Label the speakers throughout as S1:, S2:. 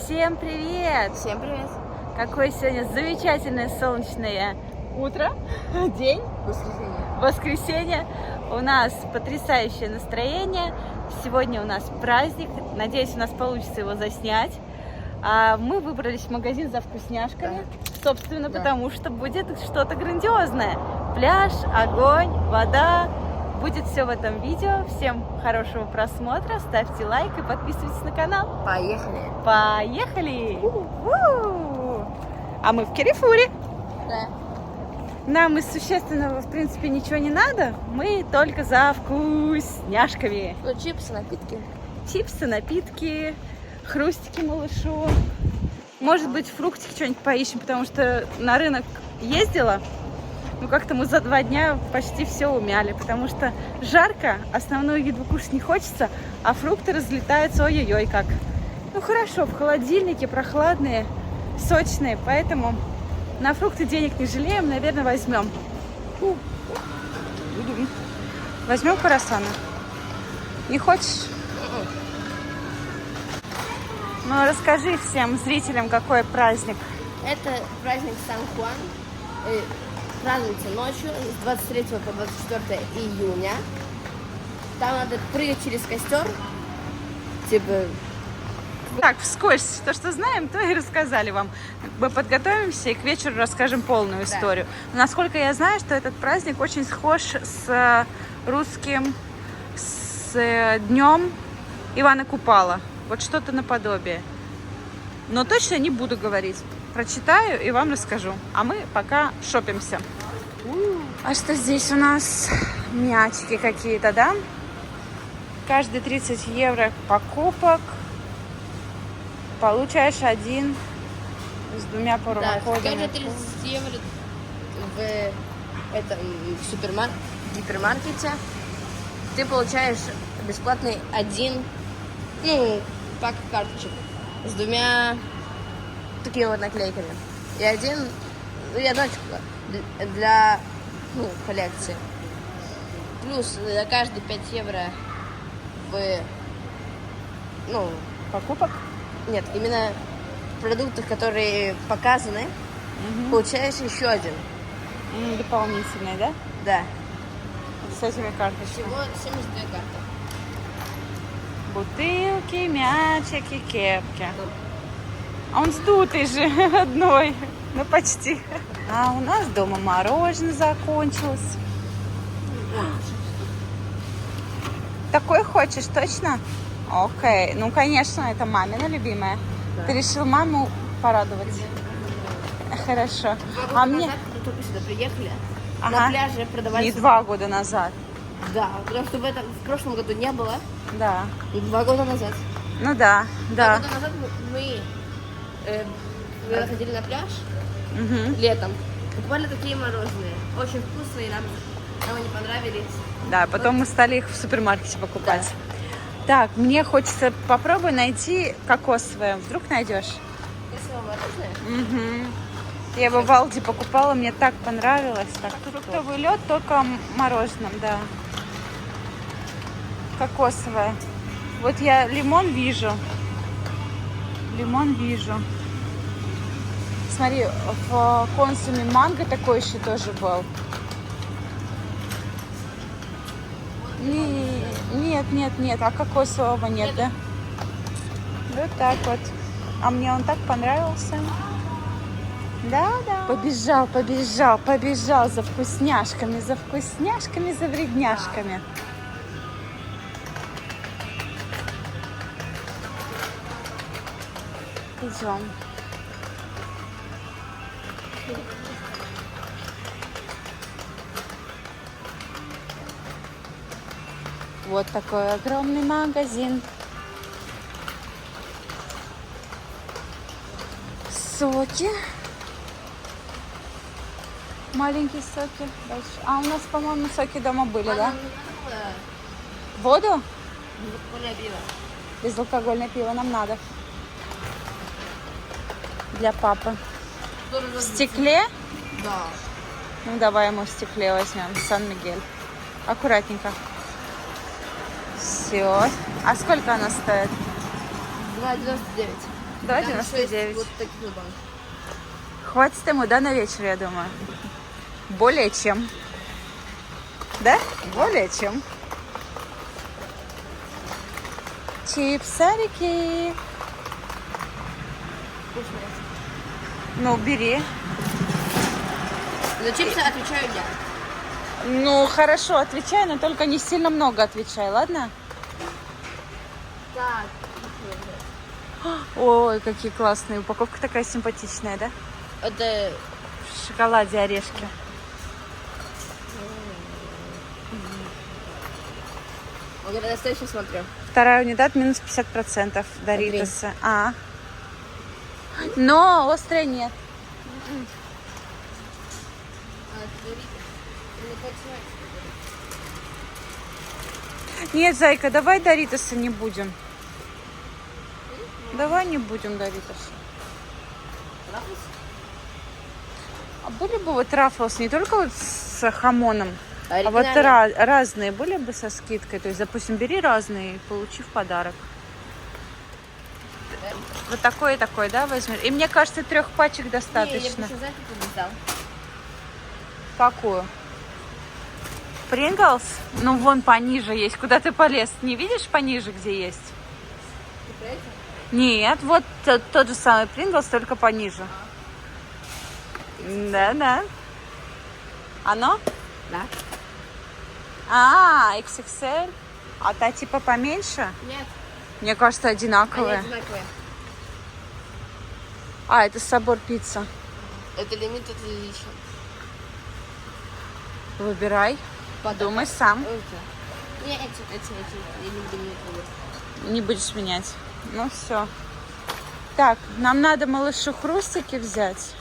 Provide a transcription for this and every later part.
S1: Всем привет!
S2: Всем привет!
S1: Какое сегодня замечательное солнечное утро, день, воскресенье. У нас потрясающее настроение. Сегодня у нас праздник. Надеюсь, у нас получится его заснять. Мы выбрались в магазин за вкусняшками, собственно, потому что будет что-то грандиозное. Пляж, огонь, вода. Будет все в этом видео. Всем хорошего просмотра. Ставьте лайк и подписывайтесь на канал.
S2: Поехали!
S1: Поехали! А мы в Керифуре.
S2: Да.
S1: Нам из существенного, в принципе, ничего не надо. Мы только за вкусняшками.
S2: Ну, чипсы, напитки.
S1: Чипсы, напитки, хрустики малышу. Может быть, фруктики что-нибудь поищем, потому что на рынок ездила. Ну, как-то мы за 2 дня почти все умяли, потому что жарко, основную еду кушать не хочется, а фрукты разлетаются ой-ой-ой как. Ну, хорошо, в холодильнике прохладные, сочные, поэтому на фрукты денег не жалеем, наверное, возьмем. Возьмем круассаны. Не хочешь? Ну, расскажи всем зрителям, какой праздник.
S2: Это праздник Сан-Хуан. Празднуется ночью с 23 по 24 июня. Там надо прыгать через костер. Типа...
S1: Так, вскользь, то, что знаем, то и рассказали вам. Мы подготовимся и к вечеру расскажем полную историю. Но, насколько я знаю, что этот праздник очень схож с русским, с днем Ивана Купала. Вот что-то наподобие. Но точно не буду говорить. Прочитаю и вам расскажу. А мы пока шопимся. А что здесь у нас? Мячики какие-то, да? Каждые 30 евро покупок получаешь 1 с 2 промокодами.
S2: Каждые 30 евро в этом гипермаркете ты получаешь бесплатный 1 пак карточек с 2 такими вот наклейками. И одна для коллекции. Плюс за каждые 5 евро
S1: Покупок?
S2: Нет, именно в продуктах, которые показаны, получаешь еще 1.
S1: Дополнительные, да?
S2: Да.
S1: С этими карточками.
S2: Всего 72 карты.
S1: Бутылки, мячики, кепки. А он сдутый же одной. Ну, почти. А у нас дома мороженое закончилось. Такой хочешь, точно? Окей. Ну, конечно, это мамина любимая.
S2: Да.
S1: Ты решил маму порадовать? Хорошо.
S2: 2 года назад, мы только сюда приехали, на пляже продавали...
S1: Не 2 года назад.
S2: Да, потому что в прошлом году не было.
S1: Да.
S2: 2 года назад.
S1: Ну да,
S2: 2 года назад мы ходили на пляж летом. Покупали такие мороженые. Очень вкусные, нам они понравились.
S1: Да, потом мы стали их в супермаркете покупать. Да. Так, мне хочется попробовать найти кокосовое. Вдруг найдешь?
S2: Мороженое?
S1: Я его в Алди покупала, мне так понравилось. Так, фруктовый лед, только мороженым, да. Кокосовое. Вот я лимон вижу. Лимон вижу. Смотри, в консуме манго такой еще тоже был. Нет, а кокосового нет, да? Вот так вот. А мне он так понравился. Да. Побежал за вкусняшками, за вредняшками. Идем. Вот такой огромный магазин. Соки. Маленькие соки. Большие. А у нас, по-моему, соки дома были, да? Воду?
S2: Безалкогольное пиво.
S1: Безалкогольное пиво нам надо. Для папы. В стекле?
S2: Да.
S1: Ну, давай ему в стекле возьмем. Сан-Мигель. Аккуратненько. Все. А сколько она стоит?
S2: 2,99.
S1: Да,
S2: Там
S1: 99.
S2: Вот таких вот банк.
S1: Хватит ему, да, на вечер, я думаю? Более чем. Да? Более чем. Чипсарики.
S2: Вкусные.
S1: Ну, бери.
S2: За чипсы отвечаю я.
S1: Ну, хорошо, отвечай, но только не сильно много отвечай, ладно?
S2: Так.
S1: Ой, какие классные. Упаковка такая симпатичная, да?
S2: Это...
S1: В шоколаде орешки.
S2: Вот я на следующий смотрю.
S1: Вторая унидад минус 50% Доритоса. Но острая нет. Нет, зайка, давай Доритоса не будем. Давай не будем Доритоса. А были бы вот рафлс не только вот с хамоном, а вот разные были бы со скидкой. То есть, допустим, бери разные и получи в подарок. Вот такой и такой, да, возьмешь? И мне кажется, 3 пачек достаточно.
S2: Не, я знаете, что взял?
S1: Какую? Принглс? Ну, вон пониже есть. Куда ты полез? Не видишь пониже, где есть? Нет, вот тот же самый Принглс, только пониже. Да. Оно?
S2: Да.
S1: XXL. А та типа поменьше?
S2: Нет.
S1: Мне кажется, одинаковые.
S2: Они одинаковые.
S1: Это собор пицца.
S2: Это лимит, это лично.
S1: Выбирай. Подумай сам.
S2: Не, эти. Я не буду менять выбор.
S1: Не будешь менять. Ну все. Так, нам надо малышу хрустики взять.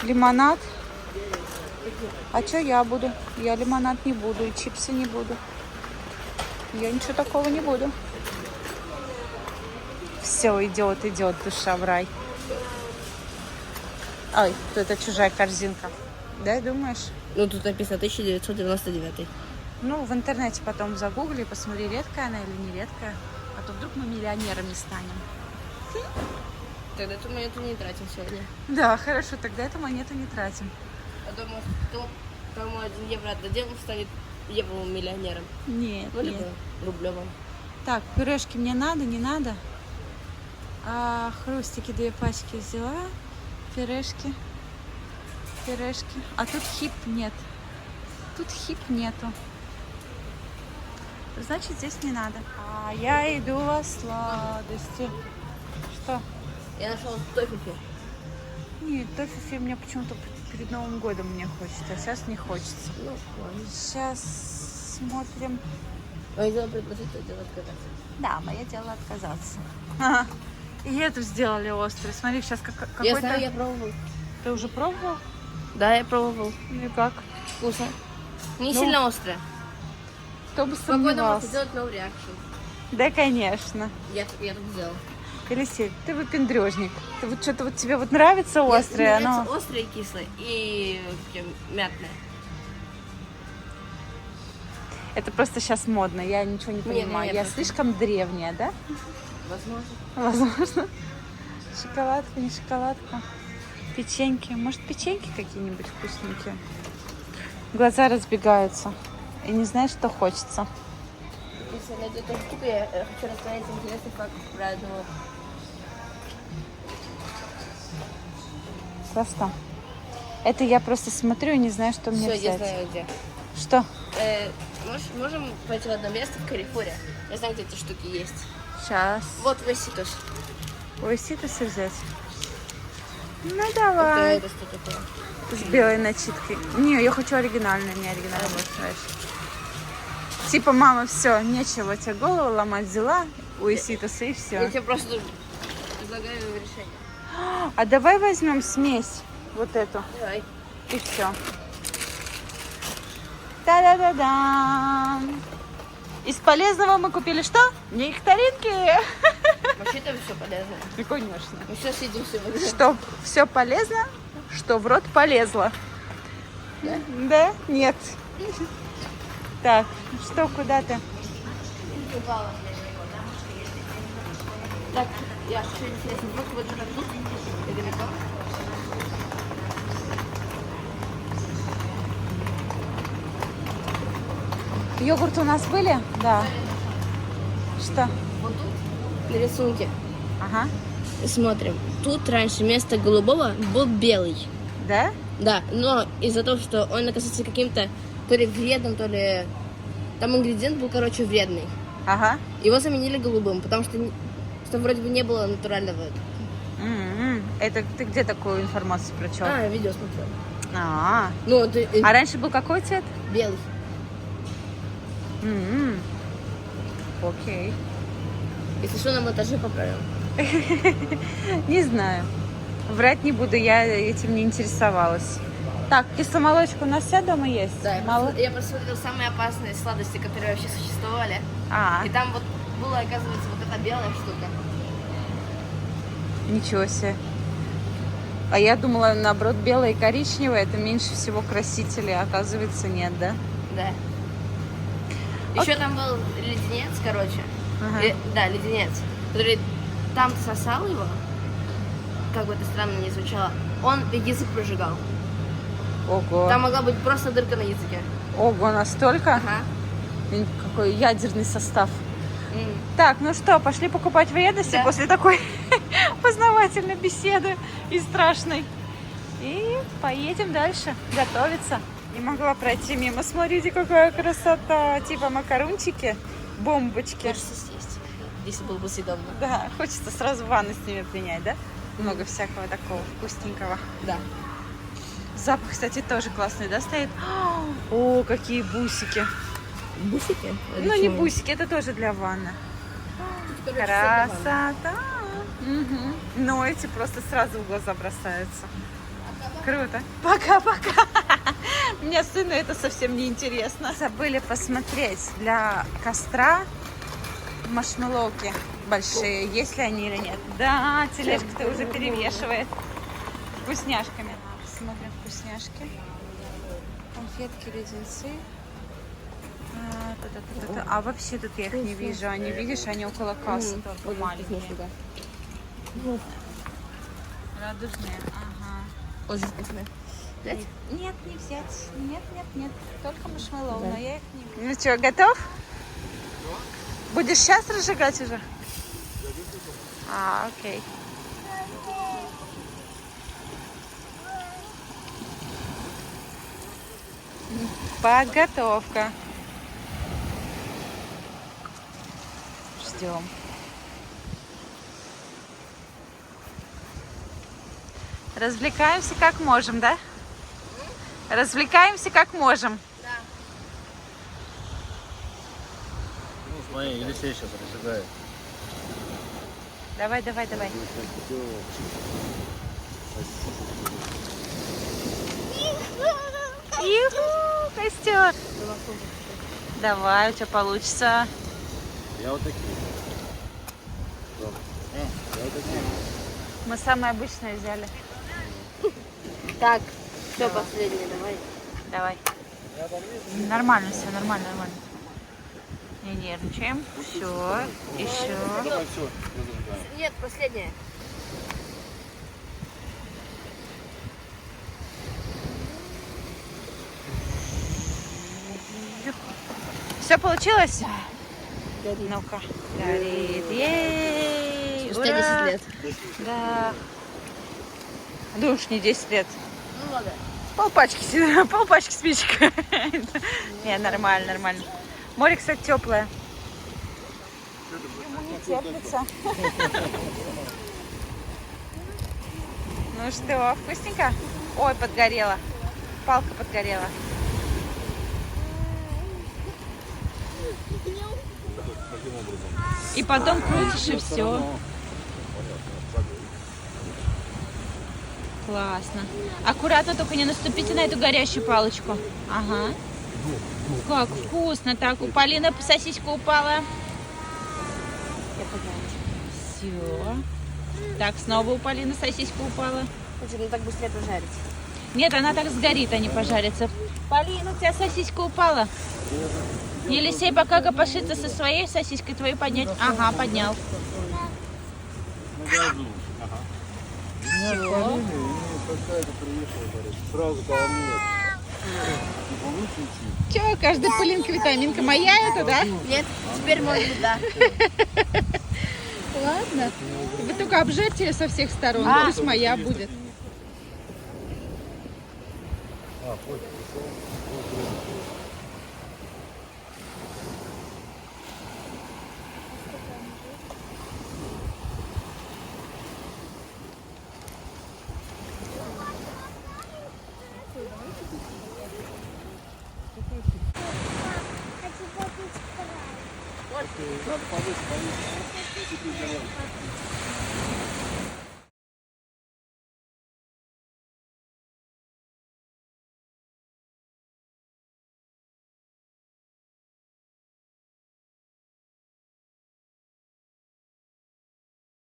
S1: Лимонад. А что я буду? Я лимонад не буду и чипсы не буду. Я ничего такого не буду. Все, идет, душа в рай. Ой, это чужая корзинка. Да, думаешь?
S2: Ну, тут написано 1999.
S1: Ну, в интернете потом загугли, посмотри, редкая она или не редкая. А то вдруг мы миллионерами станем.
S2: Тогда эту монету не тратим сегодня.
S1: Да, хорошо, тогда эту монету не тратим.
S2: А то, может, кому 1 евро отдадим, станет евровым миллионером.
S1: Нет,
S2: Ну, либо
S1: нет.
S2: рублевым.
S1: Так, пюрешки мне надо, не надо? Хрустики 2 пачки взяла. Пюрешки. А тут хип нет. Тут хип нету. Значит, здесь не надо. А я иду во сладости. Что?
S2: Я нашел тофифи.
S1: Нет, тофифи мне почему-то перед Новым годом мне хочется, а сейчас не хочется.
S2: Ну, ладно.
S1: Сейчас смотрим.
S2: Мое дело предложить, то дело отказаться.
S1: Да, мое дело отказаться. И эту сделали острый. Смотри, сейчас какой-то...
S2: Я знаю, я пробовал.
S1: Ты уже пробовал?
S2: Да, я пробовал.
S1: И как?
S2: Вкусно. Не
S1: Ну,
S2: сильно острое.
S1: Кто бы
S2: Спокойно можно
S1: сомневался.
S2: сделать no reaction.
S1: Да, конечно.
S2: Я так сделал.
S1: Елисей, ты выпендрежник. Ты вот что-то вот тебе вот нравится острое,
S2: Мне
S1: оно...
S2: нравится острое и кислое. И мятное.
S1: Это просто сейчас модно, я ничего не понимаю. Я
S2: просто-
S1: слишком древняя, да?
S2: Возможно.
S1: Возможно. Шоколадка, не шоколадка. Печеньки. Может, печеньки какие-нибудь вкусненькие? Глаза разбегаются. И не знаешь, что хочется.
S2: Если я найду эту штуку, я хочу рассказать интересный факт про одного.
S1: Просто. Это я просто смотрю и не знаю, что мне
S2: Все, я
S1: взять.
S2: знаю где.
S1: Что?
S2: Можем пойти в одно место в Карифуре. Я знаю, где эти штуки есть.
S1: Сейчас.
S2: Вот Веситус.
S1: Ой, ситосы взять. Ну, давай.
S2: Это что такое?
S1: С белой начиткой. Не, я хочу оригинальную, мне оригинальная больше нравится. Типа, мама, все, нечего тебе голову ломать, взяла у Иситоса и
S2: Я
S1: все.
S2: тебе просто предлагаю решение.
S1: А давай возьмем смесь, вот эту,
S2: Давай.
S1: и все. Та-да-да-дам! Из полезного мы купили что? Нектаринки!
S2: Вообще-то все полезно.
S1: Ну, конечно.
S2: Мы все съедим сегодня.
S1: Что все полезно, что в рот полезло.
S2: Да?
S1: Да? Нет. Так, что, куда ты?
S2: Так, я еще интересно, вот это тут недалеко.
S1: Йогурты у нас были? Да. Что?
S2: Вот тут на рисунке.
S1: Ага.
S2: Смотрим. Тут раньше вместо голубого был белый.
S1: Да?
S2: Да, но из-за того, что он оказался каким-то то ли вредным, то ли... Там ингредиент был, короче, вредный.
S1: Ага.
S2: Его заменили голубым, потому что вроде бы не было натурального.
S1: Это ты где такую информацию прочел?
S2: А, я видео смотрел.
S1: А.
S2: Ну, это
S1: А раньше был какой цвет?
S2: белый.
S1: Окей.
S2: Если что, на монтаже поправим.
S1: Не знаю. Врать не буду, я этим не интересовалась. Так, кисломолочка у нас вся дома есть?
S2: Да,
S1: Мало?
S2: я посмотрела самые опасные сладости, которые вообще существовали.
S1: А,
S2: И там вот была, оказывается, вот эта белая штука.
S1: ничего себе. А я думала, наоборот, белое и коричневое это меньше всего красителей, а оказывается нет, да?
S2: Да. Еще там был леденец, короче.
S1: Ага.
S2: Да, леденец. Который там ты сосал его, как бы это странно не звучало, он язык прожигал.
S1: Ого.
S2: Там могла быть просто дырка на языке.
S1: Ого, настолько?
S2: Ага.
S1: Какой ядерный состав.
S2: М.
S1: Так, ну что, пошли покупать вредности
S2: Да.
S1: после такой познавательной беседы и страшной. И поедем дальше готовиться. Не могла пройти мимо. Смотрите, какая красота. Типа макарунчики, бомбочки.
S2: Хочется съесть, если было бы съедобно.
S1: Да, хочется сразу ванну с ними принять, да? Много всякого такого вкусненького.
S2: Да.
S1: Запах, кстати, тоже классный, да, стоит? О, какие бусики.
S2: Бусики?
S1: Ну, не бусики, это тоже для ванны. Красота. Мгм. Ну, эти просто сразу в глаза бросаются. Круто. Пока-пока. Мне сыну это совсем не интересно. Забыли посмотреть для костра маршмеллоуки большие. Есть ли они или нет? Да, тележка-то уже перевешивает. Вкусняшками. Смотрим вкусняшки. Конфетки, леденцы. А вообще тут я их не вижу. Они, видишь, они около кассы только маленькие. Радужные. Ага.
S2: Очень вкусные. Взять?
S1: Нет, не взять. Нет. Только маршмеллоу, но я их не... Ну что, готов? Будешь сейчас разжигать уже? А, окей. Подготовка. Ждем. Развлекаемся как можем, да? Развлекаемся как можем.
S2: Да.
S3: Ну, смотри, Елисей сейчас разжигает.
S1: Давай. Иху, костер. Давай, у тебя получится.
S3: Я вот такие. Я вот такие.
S1: Мы самое обычное взяли.
S2: Так, все последнее, давай.
S1: Давай. Нормально все, нормально. Не нервничаем. Все, еще.
S3: Давай все, разжигаем.
S2: Нет, последнее.
S1: Все получилось?
S2: Горит.
S1: Ну-ка. Горит. Ей!
S2: Спустя
S1: Ура!
S2: 10 лет.
S1: Да. Да уж не 10 лет.
S2: Ну ладно.
S1: Полпачки спичек. Не, нормально. Море, кстати, теплое. Ему не терпится. Ну что, вкусненько? Ой, подгорела. Палка подгорела. И потом крутишь, и все. Классно. Аккуратно, только не наступите на эту горящую палочку. Ага. Как вкусно. Так, у Полины сосиска упала. Все. Так, снова у Полины сосиска упала.
S2: Ну так быстрее прожарить.
S1: Нет, она так сгорит, а не пожарится. Полина, у тебя сосиска упала. Елисей пока копошится со своей сосиской, твою поднять. Ага, поднял.
S3: газу. Меня говорили, и какая-то приехала, говорит, сразу ко мне. Типа выключи.
S1: Че, каждая пылинка, витаминка моя это, да?
S2: Нет, теперь может быть, да.
S1: Ладно. Вы только обжарьте ее со всех сторон, пусть моя будет.
S3: Повыше, повыше.